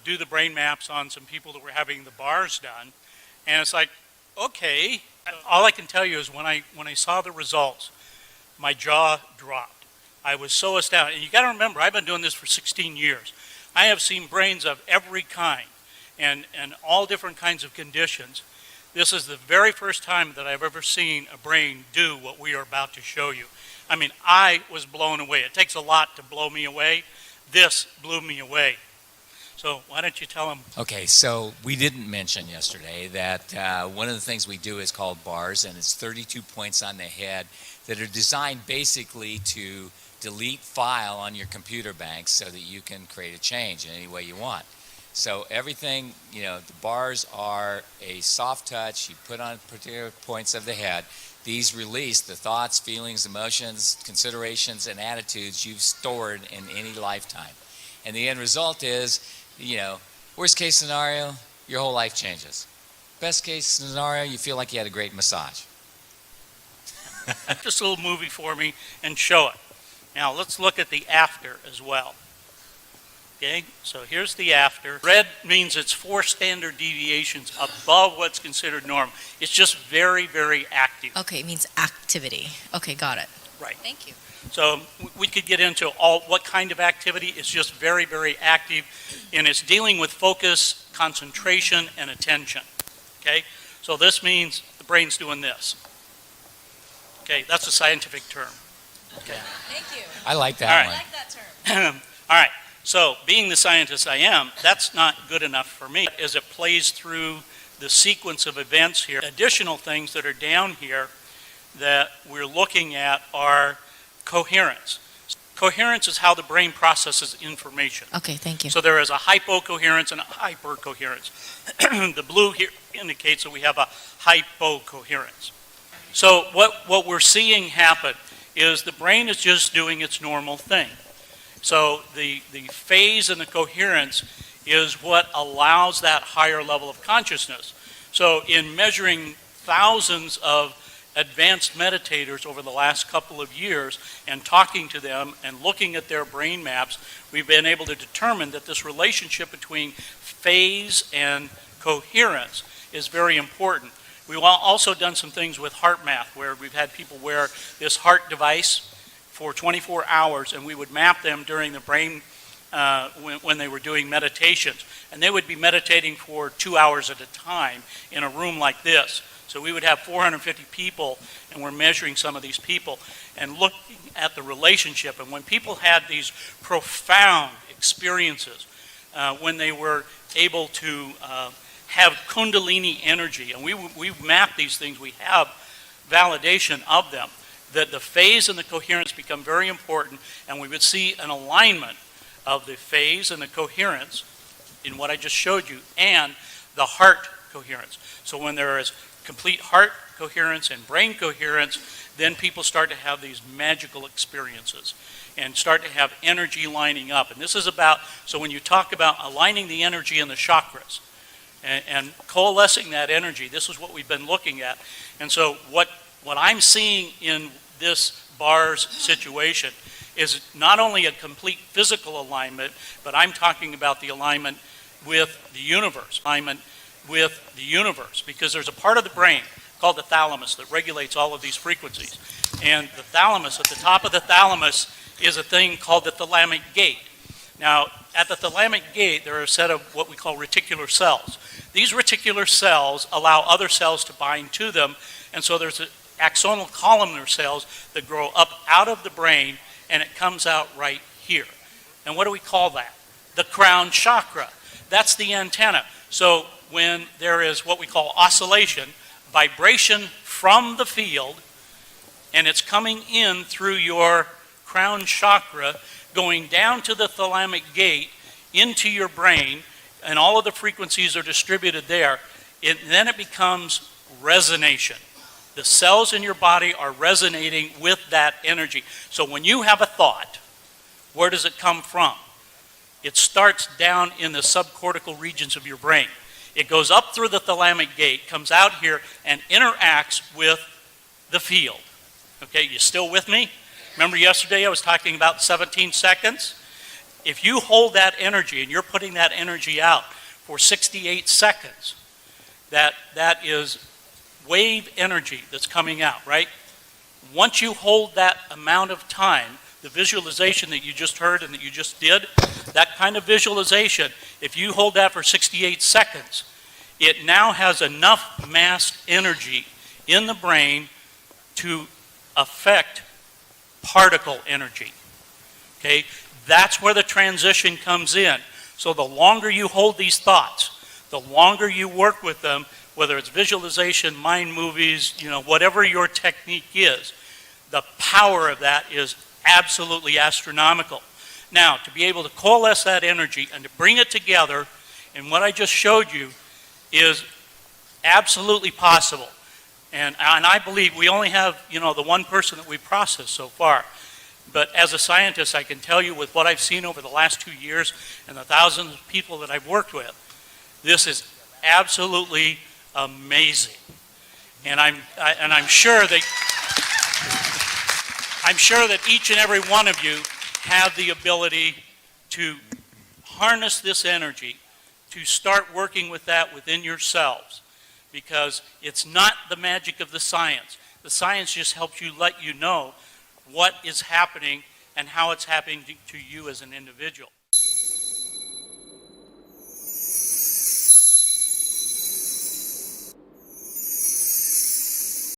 do the brain maps on some people that were having the bars done. And it's like, okay, all I can tell you is when I saw the results, my jaw dropped. I was so astounded. And you got to remember, I've been doing this for 16 years. I have seen brains of every kind and all different kinds of conditions. This is the very first time that I've ever seen a brain do what we are about to show you. I mean, I was blown away. It takes a lot to blow me away. This blew me away. So why don't you tell them? Okay, so we didn't mention yesterday that one of the things we do is called bars, and it's 32 points on the head that are designed basically to delete file on your computer bank so that you can create a change in any way you want. So everything, the bars are a soft touch. You put on particular points of the head. These release the thoughts, feelings, emotions, considerations, and attitudes you've stored in any lifetime. And the end result is, worst case scenario, your whole life changes. Best case scenario, you feel like you had a great massage. Just a little movie for me and show it. Now let's look at the after as well. Okay, so here's the after. Red means it's 4 standard deviations above what's considered normal. It's just very, very active. Okay, it means activity. Okay, got it. Right. Thank you. So we could get into what kind of activity. It's just very, very active, and it's dealing with focus, concentration, and attention. Okay, so this means the brain's doing this. Okay, that's a scientific term. Okay. Thank you. I like that All one. I like that term. All right. So being the scientist I am, that's not good enough for me, as it plays through the sequence of events here. Additional things that are down here that we're looking at are coherence. Coherence is how the brain processes information. Okay, thank you. So there is a hypocoherence and a hypercoherence. The blue here indicates that we have a hypocoherence. So what we're seeing happen is the brain is just doing its normal thing. So the phase and the coherence is what allows that higher level of consciousness. So in measuring thousands of advanced meditators over the last couple of years and talking to them and looking at their brain maps, we've been able to determine that this relationship between phase and coherence is very important. We've also done some things with heart math where we've had people wear this heart device for 24 hours, and we would map them during the brain when they were doing meditations. And they would be meditating for 2 hours at a time in a room like this. So we would have 450 people, and we're measuring some of these people and looking at the relationship. And when people had these profound experiences, when they were able to have kundalini energy, and we map these things, we have validation of them, that the phase and the coherence become very important, and we would see an alignment of the phase and the coherence in what I just showed you, and the heart coherence. So when there is complete heart coherence and brain coherence, then people start to have these magical experiences and start to have energy lining up. And this is about, so when you talk about aligning the energy in the chakras and coalescing that energy, this is what we've been looking at. And so what I'm seeing in this bars situation is not only a complete physical alignment, but I'm talking about the alignment with the universe, because there's a part of the brain called the thalamus that regulates all of these frequencies. And the thalamus, at the top of the thalamus, is a thing called the thalamic gate. Now, at the thalamic gate, there are a set of what we call reticular cells. These reticular cells allow other cells to bind to them, and so there's axonal columnar cells that grow up out of the brain, and it comes out right here. And what do we call that? The crown chakra. That's the antenna. So when there is what we call oscillation, vibration from the field, and it's coming in through your crown chakra, going down to the thalamic gate, into your brain, and all of the frequencies are distributed there, then it becomes resonation. The cells in your body are resonating with that energy. So when you have a thought, where does it come from? It starts down in the subcortical regions of your brain. It goes up through the thalamic gate, comes out here, and interacts with the field. Okay, you still with me? Remember yesterday I was talking about 17 seconds? if you hold that energy and you're putting that energy out for 68 seconds, that is wave energy that's coming out, right? Once you hold that amount of time, the visualization that you just heard and that you just did, that kind of visualization, if you hold that for 68 seconds, it now has enough mass energy in the brain to affect particle energy. Okay? That's where the transition comes in. So the longer you hold these thoughts, the longer you work with them, whether it's visualization, mind movies, whatever your technique is, the power of that is absolutely astronomical. Now, to be able to coalesce that energy and to bring it together, and what I just showed you is absolutely possible. And I believe we only have, the one person that we processed so far. But as a scientist, I can tell you with what I've seen over the last 2 years and the thousands of people that I've worked with, this is absolutely amazing. And I'm sure that each and every one of you have the ability to harness this energy, to start working with that within yourselves, because it's not the magic of the science. The science just helps you let you know what is happening and how it's happening to you as an individual.